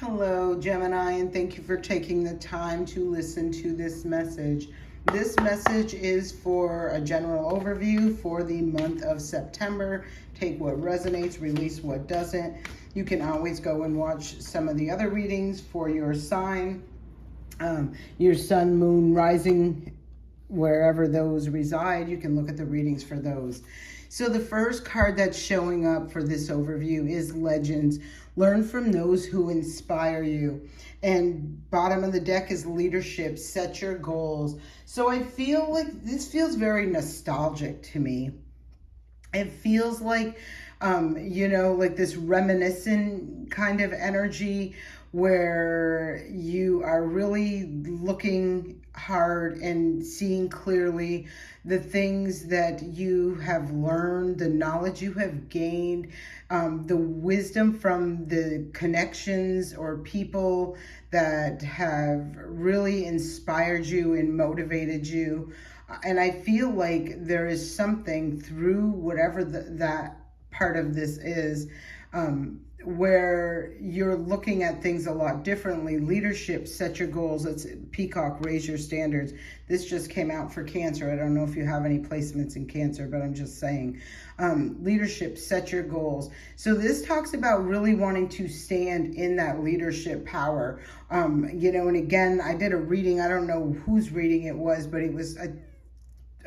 Hello, Gemini, and thank you for taking the time to listen to this message. This message is for a general overview for the month of September. Take what resonates, release what doesn't. You can always go and watch some of the other readings for your sign, your sun, moon, rising, wherever those reside. You can look at the readings for those. So the first card that's showing up for this overview is Legends. Learn from those who inspire you. And bottom of the deck is Leadership. Set your goals. So I feel like this feels very nostalgic to me. It feels like, like this reminiscent kind of energy where you are really looking hard and seeing clearly the things that you have learned, the knowledge you have gained, the wisdom from the connections or people that have really inspired you and motivated you. And I feel like there is something through whatever that part of this is, where you're looking at things a lot differently. Leadership, set your goals. It's Peacock, raise your standards. This just came out for Cancer. I don't know if you have any placements in Cancer, but I'm just saying. Leadership, set your goals. So this talks about really wanting to stand in that leadership power. And again, I did a reading. I don't know whose reading it was, but it was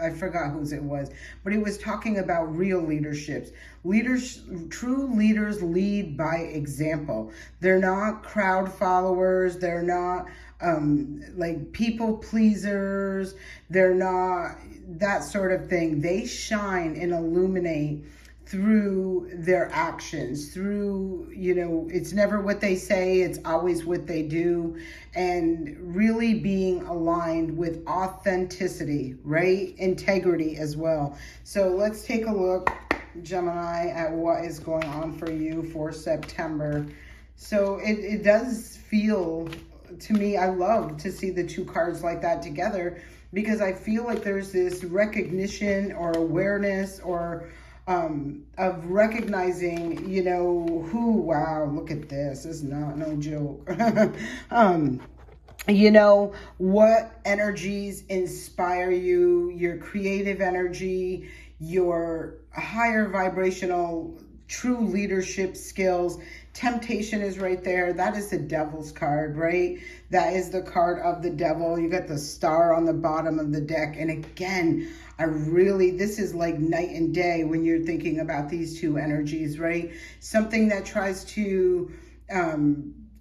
I forgot whose it was, but it was talking about real leaderships. True leaders lead by example. They're not crowd followers. They're not like people pleasers. They're not that sort of thing. They shine and illuminate through their actions, through, it's never what they say, it's always what they do, and really being aligned with authenticity, right? Integrity as well. So let's take a look, Gemini, at what is going on for you for September. So it does feel, to me, I love to see the two cards like that together, because I feel like there's this recognition or awareness or of recognizing, wow, look at this. It's not no joke. What energies inspire you, your creative energy, your higher vibrational, true leadership skills. Temptation is right there. That is the devil's card, right? That is the card of the devil. You got the star on the bottom of the deck. And again, this is like night and day when you're thinking about these two energies, right? Something that tries to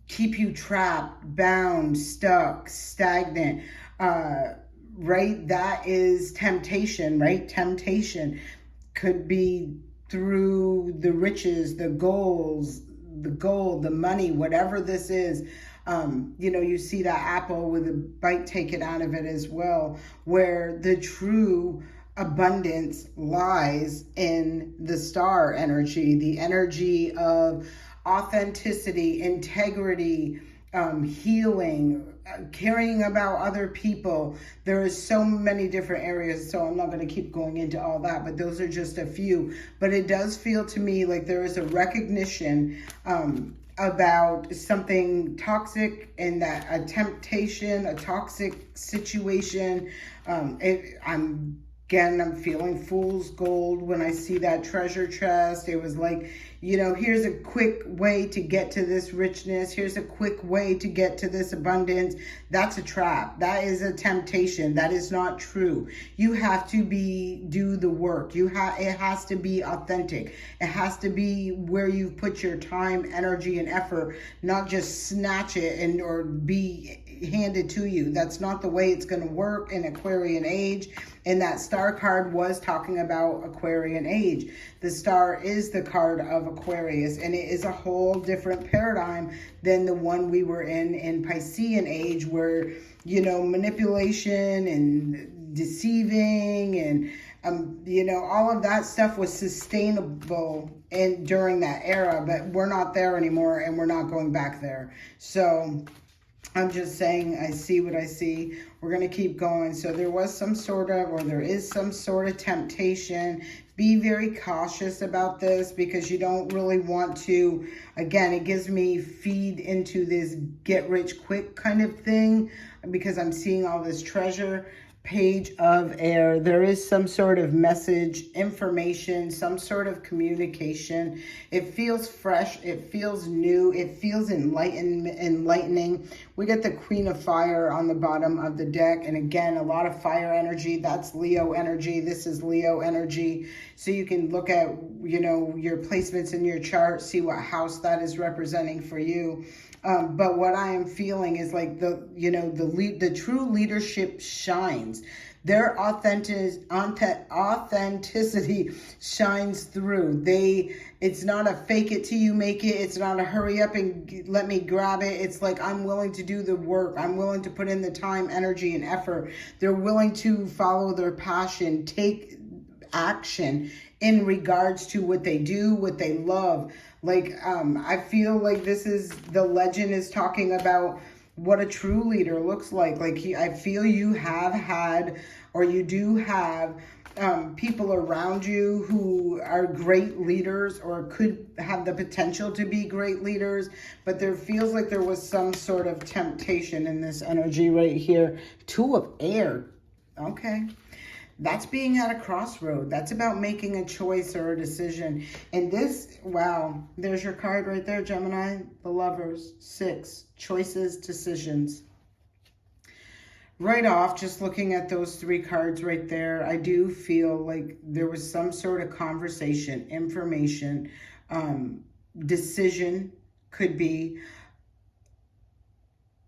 keep you trapped, bound, stuck, stagnant, right? That is temptation, right? Temptation could be through the riches, the goals, the gold, the money, whatever this is. You see that apple with a bite taken out of it as well, where the true abundance lies in the star energy, the energy of authenticity, integrity, healing, caring about other people. There is so many different areas, so I'm not going to keep going into all that, but those are just a few. But it does feel to me like there is a recognition about something toxic, and that a temptation, a toxic situation. I'm feeling fool's gold when I see that treasure chest. It was like, here's a quick way to get to this richness. Here's a quick way to get to this abundance. That's a trap. That is a temptation. That is not true. You have to do the work. It has to be authentic. It has to be where you put your time, energy, and effort, not just snatch it or be handed to you. That's not the way it's going to work in Aquarian age. And that star card was talking about Aquarian age. The star is the card of Aquarius, and it is a whole different paradigm than the one we were in Piscean age, where, manipulation and deceiving and, all of that stuff was sustainable during that era, but we're not there anymore, and we're not going back there. So I'm just saying, I see what I see. We're going to keep going. So there is some sort of temptation, Be very cautious about this because you don't really want to, again, it gives me feed into this get rich quick kind of thing because I'm seeing all this treasure. Page of air. There is some sort of message, information, some sort of communication. It feels fresh. It feels new. It feels enlightening. We get the Queen of Fire on the bottom of the deck. And again, a lot of fire energy. That's Leo energy. This is Leo energy. So you can look at, you know, your placements in your chart, see what house that is representing for you. But what I am feeling is like the true leadership shines. Their authenticity shines through. It's not a fake it till you make it. It's not a hurry up and let me grab it. It's like, I'm willing to do the work. I'm willing to put in the time, energy, and effort. They're willing to follow their passion, take action in regards to what they do, what they love. Like, I feel like the legend is talking about what a true leader looks like. Like, I feel you have had, or you do have, people around you who are great leaders or could have the potential to be great leaders, but there feels like there was some sort of temptation in this energy right here. Two of air. Okay. That's being at a crossroad. That's about making a choice or a decision. And this, wow, there's your card right there, Gemini, the Lovers. 6, choices, decisions. Right off, just looking at those 3 cards right there, I do feel like there was some sort of conversation, information, decision could be.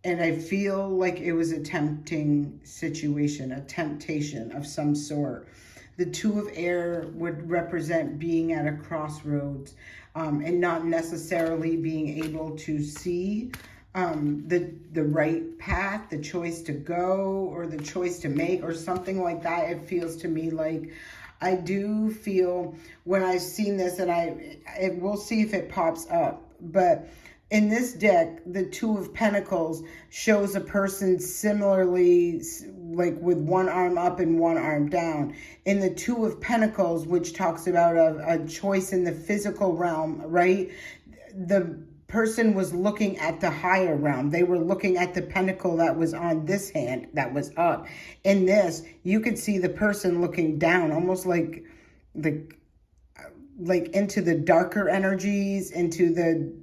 And I feel like it was a tempting situation, a temptation of some sort. The 2 of air would represent being at a crossroads and not necessarily being able to see the right path, the choice to go or the choice to make or something like that. It feels to me like I do feel when I've seen this, and we'll see if it pops up, but in this deck, the 2 of Pentacles shows a person similarly, like with one arm up and one arm down. In the 2 of Pentacles, which talks about a choice in the physical realm, right? The person was looking at the higher realm. They were looking at the pentacle that was on this hand that was up. In this, you could see the person looking down, almost like into the darker energies, into the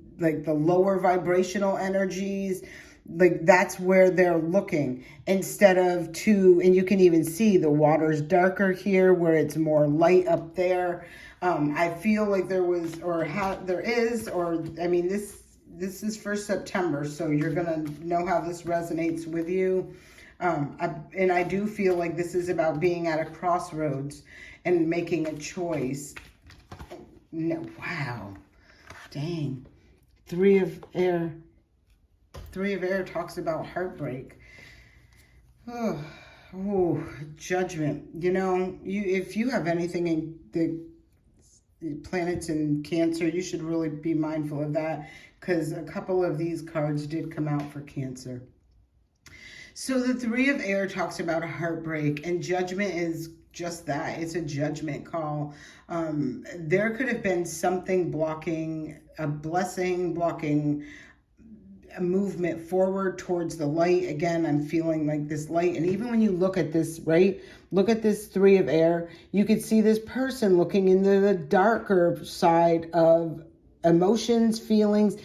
lower vibrational energies. Like, that's where they're looking instead of and you can even see the water's darker here where it's more light up there. I feel like there was, this is for September, so you're gonna know how this resonates with you. And I do feel like this is about being at a crossroads and making a choice. No, wow, dang. 3 of air. 3 of air talks about heartbreak. Oh, judgment. You know, if you have anything in the planets in Cancer, you should really be mindful of that, because a couple of these cards did come out for Cancer. So the 3 of air talks about a heartbreak, and judgment is just that. It's a judgment call. There could have been something blocking a blessing, blocking a movement forward towards the light. Again, I'm feeling like this light. And even when you look at this, right? Look at this 3 of air. You could see this person looking into the darker side of emotions, feelings.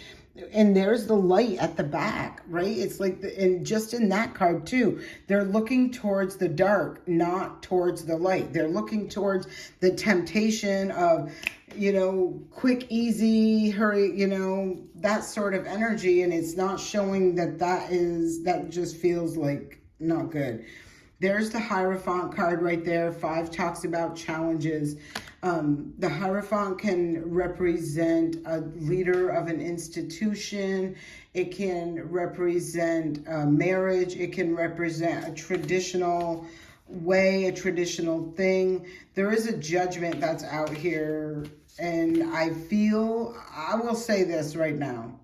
And there's the light at the back, right? It's like, and just in that card too, they're looking towards the dark, not towards the light. They're looking towards the temptation of, quick, easy, hurry, that sort of energy. And it's not showing that just feels like not good. There's the Hierophant card right there. 5 talks about challenges. The Hierophant can represent a leader of an institution. It can represent marriage. It can represent a traditional way, a traditional thing. There is a judgment that's out here. And I will say this right now.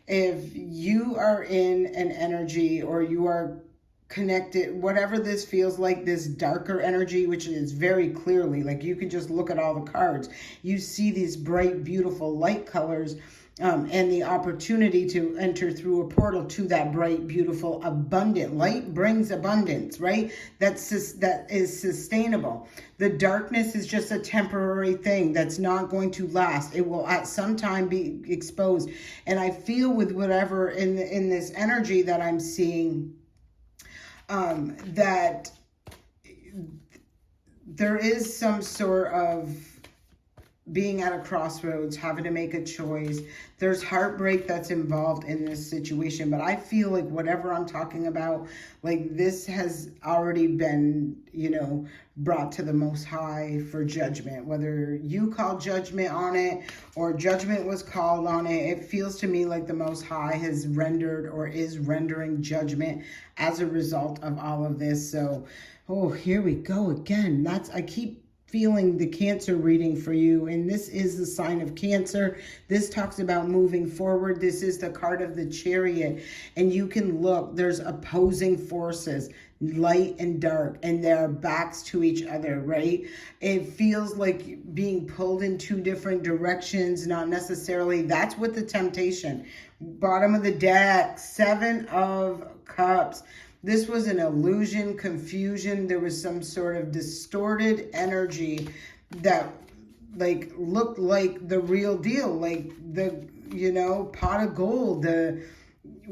If you are in an energy, or you are connected, whatever this feels like, this darker energy, which is very clearly, like you can just look at all the cards. You see these bright, beautiful light colors, and the opportunity to enter through a portal to that bright, beautiful, abundant light brings abundance, right? That is sustainable. The darkness is just a temporary thing that's not going to last. It will at some time be exposed. And I feel with whatever in this energy that I'm seeing, that there is some sort of being at a crossroads, having to make a choice. There's heartbreak that's involved in this situation, but I feel like whatever I'm talking about, like this has already been, brought to the Most High for judgment. Whether you call judgment on it or judgment was called on it, it feels to me like the Most High has rendered or is rendering judgment as a result of all of this. So, here we go again. I keep feeling the Cancer reading for you, and this is the sign of Cancer. This talks about moving forward. This is the card of the Chariot, and you can look, there's opposing forces, light and dark, and there are backs to each other, right? It feels like being pulled in two different directions, not necessarily. That's what the temptation. Bottom of the deck, 7 of Cups. This was an illusion, confusion. There was some sort of distorted energy that looked like the real deal, like the, pot of gold, the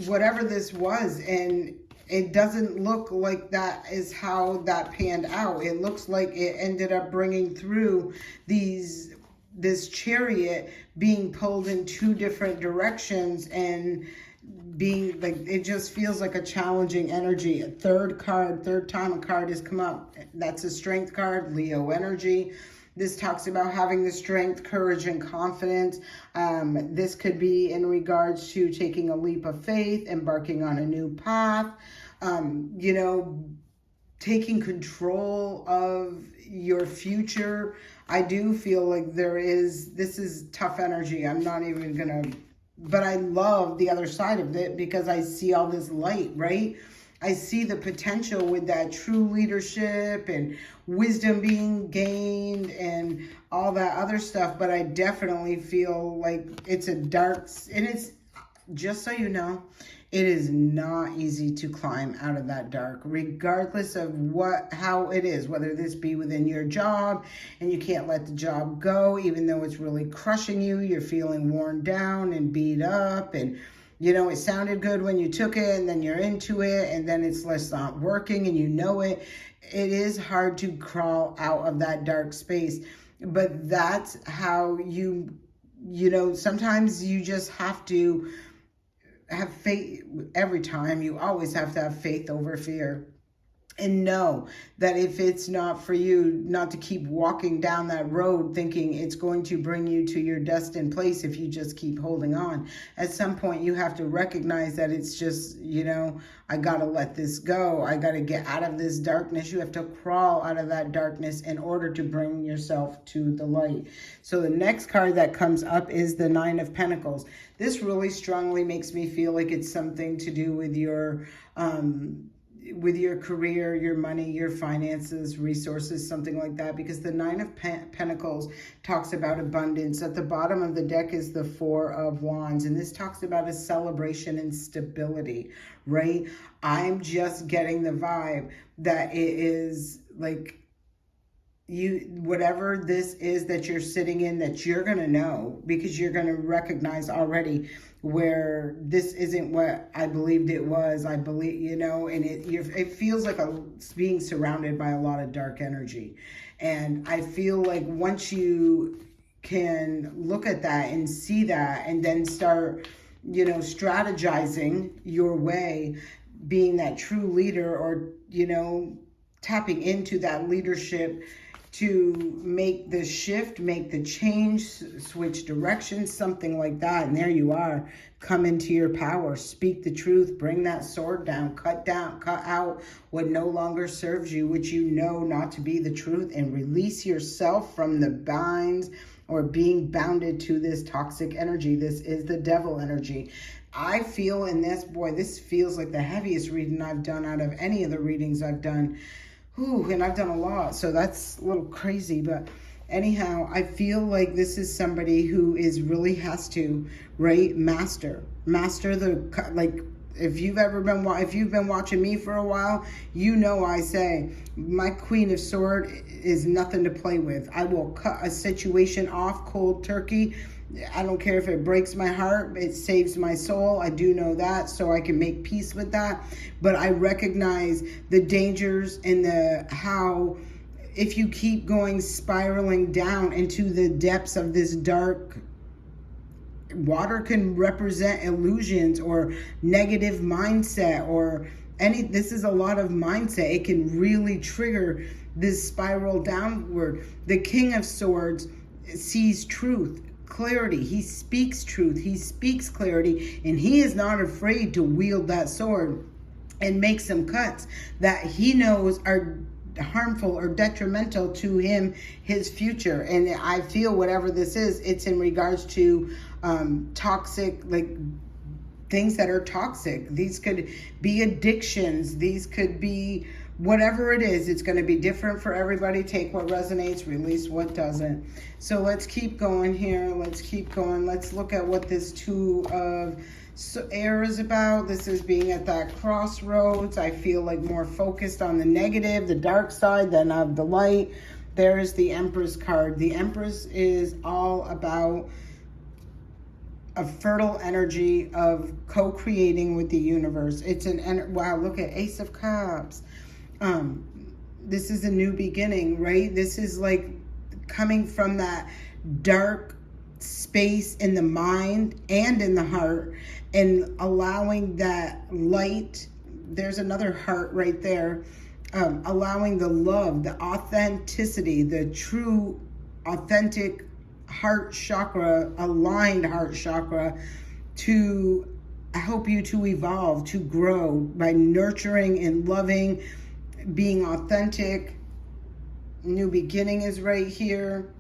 whatever this was. And it doesn't look like that is how that panned out. It looks like it ended up bringing through this chariot being pulled in two different directions, and being like, it just feels like a challenging energy. A third time a card has come up. That's a strength card, Leo energy. This talks about having the strength, courage, and confidence. This could be in regards to taking a leap of faith, embarking on a new path, taking control of your future. I do feel like this is tough energy. I'm not even gonna, but I love the other side of it because I see all this light, right? I see the potential with that true leadership and wisdom being gained and all that other stuff. But I definitely feel like it's a dark, and it's, just so you know, it is not easy to climb out of that dark, regardless of how it is, whether this be within your job and you can't let the job go, even though it's really crushing you, you're feeling worn down and beat up, and it sounded good when you took it, and then you're into it, and then it's less not working, and it. It is hard to crawl out of that dark space, but that's how sometimes you just have to have faith. Every time, you always have to have faith over fear, and know that if it's not for you, not to keep walking down that road thinking it's going to bring you to your destined place if you just keep holding on. At some point, you have to recognize that it's just, I gotta let this go. I gotta get out of this darkness. You have to crawl out of that darkness in order to bring yourself to the light. So the next card that comes up is the 9 of Pentacles. This really strongly makes me feel like it's something to do with your career, your money, your finances, resources, something like that, because the 9 of Pentacles talks about abundance. At the bottom of the deck is the 4 of Wands, and this talks about a celebration and stability, right? I'm just getting the vibe that it is like, whatever this is that you're sitting in, that you're going to know, because you're going to recognize already where this isn't what I believed it was. I believe, and it feels like being surrounded by a lot of dark energy. And I feel like once you can look at that and see that, and then start, strategizing your way, being that true leader, or, tapping into that leadership to make the shift, make the change, switch directions, something like that. And there you are. Come into your power, speak the truth, bring that sword down, cut out what no longer serves you, which you know not to be the truth, and release yourself from the binds or being bounded to this toxic energy. This is the devil energy. I feel in this, boy, this feels like the heaviest reading I've done out of any of the readings I've done. Ooh, and I've done a lot, so that's a little crazy, but anyhow, I feel like this is somebody who is really has to, right, master the, like, if you've been watching me for a while, you know I say my Queen of Swords is nothing to play with. I will cut a situation off cold turkey. I don't care if it breaks my heart, it saves my soul. I do know that, so I can make peace with that. But I recognize the dangers and how if you keep going spiraling down into the depths of this dark water can represent illusions or negative mindset or this is a lot of mindset. It can really trigger this spiral downward. The King of Swords sees truth, clarity. He speaks truth. He speaks clarity, and he is not afraid to wield that sword and make some cuts that he knows are harmful or detrimental to him, his future. And I feel whatever this is, it's in regards to toxic, like things that are toxic. These could be addictions. These could be whatever it is. It's going to be different for everybody. Take what resonates, release what doesn't. So let's keep going here. Let's keep going. Let's look at what this Two of Air is about. This is being at that crossroads. I feel like more focused on the negative, the dark side than of the light. There's the Empress card. The Empress is all about a fertile energy of co-creating with the universe. It's wow, look at Ace of Cups. This is a new beginning, right? This is like coming from that dark space in the mind and in the heart and allowing that light. There's another heart right there. Allowing the love, the authenticity, the true authentic heart chakra, aligned heart chakra, to help you to evolve, to grow by nurturing and loving, being authentic. New beginning is right here.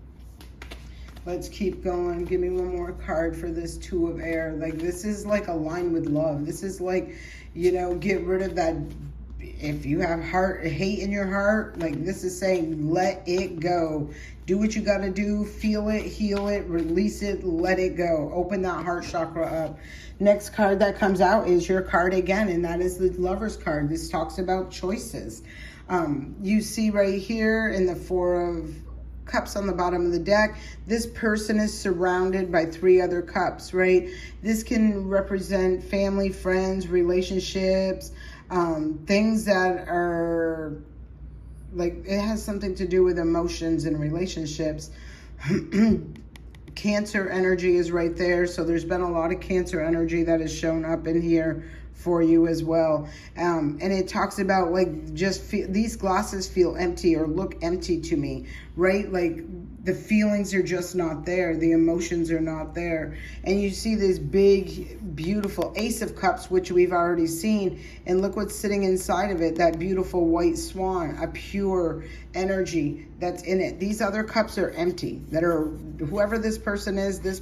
Let's keep going. Give me one more card for this Two of Air. Like, this is like aligned with love. This is like, you know, get rid of that. If you have hate in your heart, like this is saying, let it go. Do what you got to do. Feel it, heal it, release it, let it go. Open that heart chakra up. Next card that comes out is your card again, and that is the Lover's card. This talks about choices. You see right here in the Four of Cups on the bottom of the deck, this person is surrounded by 3 other cups, right? This can represent family, friends, relationships, things that are like, it has something to do with emotions and relationships. Cancer energy is right there. So there's been a lot of Cancer energy that has shown up in here for you as well. And it talks about like, these glasses feel empty or look empty to me, right? Like the feelings are just not there. The emotions are not there. And you see this big, beautiful Ace of Cups, which we've already seen. And look what's sitting inside of it, that beautiful white swan, a pure energy that's in it. These other cups are empty, that are, whoever this person is, this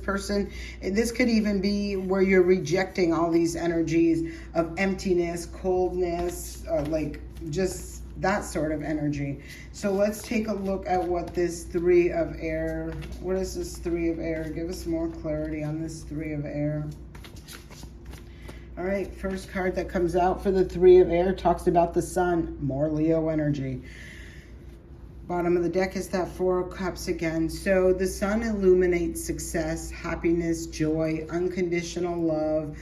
could even be where you're rejecting all these energies of emptiness, coldness, like just that sort of energy. So let's take a look at what this Three of Air, what is this Three of Air? Give us more clarity on this Three of Air. All right, first card that comes out for the Three of Air talks about the Sun, more Leo energy. Bottom of the deck is that Four of Cups again. So the Sun illuminates success, happiness, joy, unconditional love,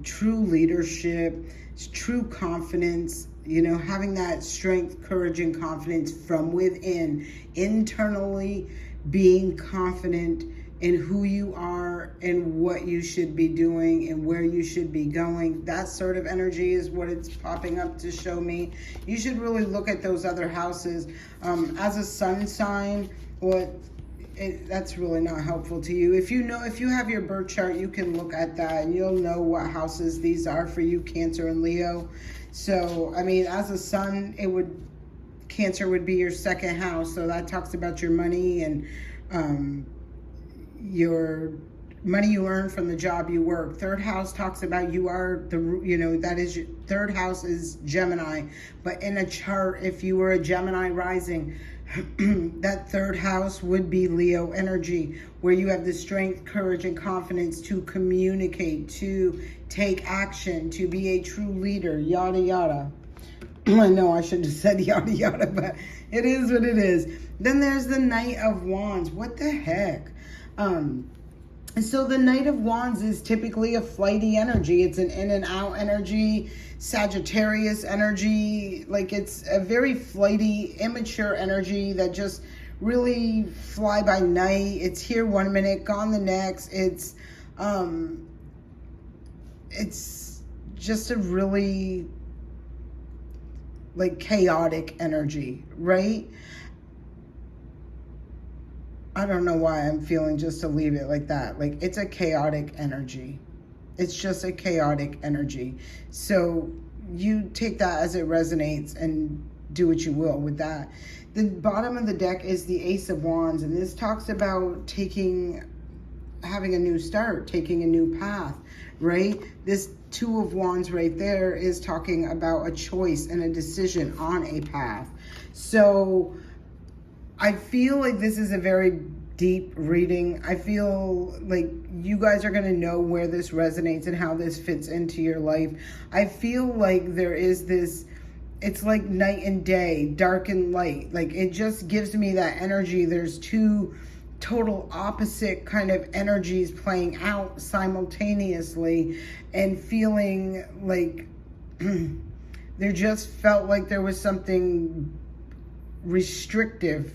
true leadership, true confidence, you know, having that strength, courage, and confidence from within, internally being confident in who you are and what you should be doing and where you should be going. That sort of energy is what it's popping up to show me. You should really look at those other houses. As a sun sign, that's really not helpful to you. If you have your birth chart, you can look at that and you'll know what houses these are for you, Cancer and Leo. So, I mean, as a sun, Cancer would be your second house. So that talks about your money and your money you earn from the job you work. Third house talks about you are the, that is your third house is Gemini. But in a chart, if you were a Gemini rising, that third house would be Leo energy, where you have the strength, courage, and confidence to communicate, to take action, to be a true leader, yada, yada. I know I should have said yada, yada, but it is what it is. Then there's the Knight of Wands. What the heck? So the Knight of Wands is typically a flighty energy. It's an in and out energy, Sagittarius energy. Like, it's a very flighty, immature energy that just really fly by night. It's here 1 minute, gone the next. It's just a really like chaotic energy, right? I don't know why I'm feeling just to leave it like that. Like, it's a chaotic energy. It's just a chaotic energy. So you take that as it resonates and do what you will with that. The bottom of the deck is the Ace of Wands, and this talks about having a new start, taking a new path, right? This Two of Wands right there is talking about a choice and a decision on a path. So I feel like this is a very deep reading. I feel like you guys are going to know where this resonates and how this fits into your life. I feel like there is this, it's like night and day, dark and light. Like, it just gives me that energy. There's two total opposite kind of energies playing out simultaneously, and feeling like there just felt like there was something restrictive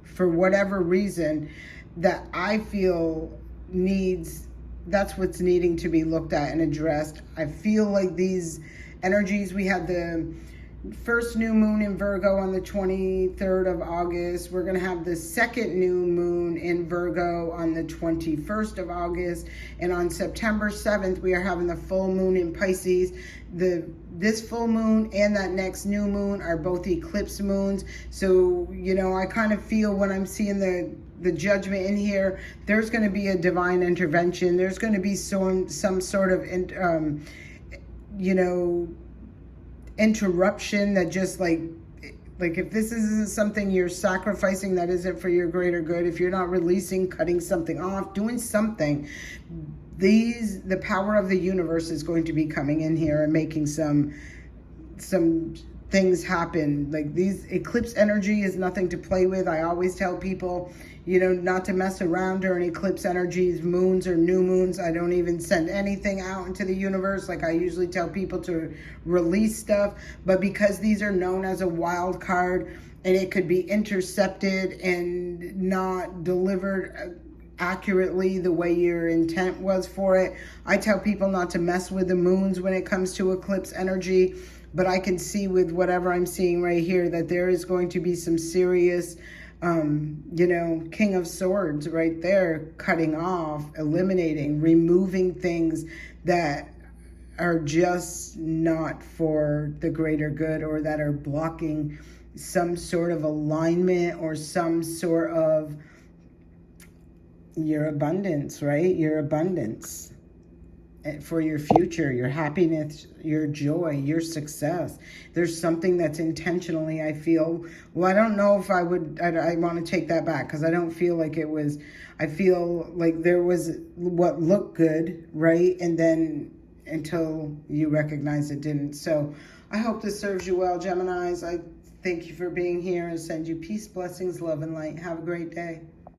for whatever reason that I feel that's what's needing to be looked at and addressed. I feel like these energies, we had the first new moon in Virgo on the 23rd of August. We're going to have the second new moon in Virgo on the 21st of August. And on September 7th, we are having the full moon in Pisces. This full moon and that next new moon are both eclipse moons. So, I kind of feel when I'm seeing the judgment in here, there's going to be a divine intervention. There's going to be some sort of, interruption that just like if this isn't something you're sacrificing that isn't for your greater good, if you're not releasing, cutting something off, doing something, the power of the universe is going to be coming in here and making some things happen. Like, these eclipse energy is nothing to play with. I always tell people, not to mess around during eclipse energies, moons or new moons. I don't even send anything out into the universe. Like, I usually tell people to release stuff, but because these are known as a wild card and it could be intercepted and not delivered accurately the way your intent was for it, I tell people not to mess with the moons when it comes to eclipse energy. But I can see with whatever I'm seeing right here that there is going to be some serious, King of Swords right there, cutting off, eliminating, removing things that are just not for the greater good, or that are blocking some sort of alignment or some sort of your abundance, right? Your abundance for your future, your happiness, your joy, your success. There's something that's intentionally, I feel, I don't know if I want to take that back, because I don't feel like it was, I feel like there was what looked good, right? And then until you recognize it didn't. So I hope this serves you well, Geminis. I thank you for being here and send you peace, blessings, love, and light. Have a great day.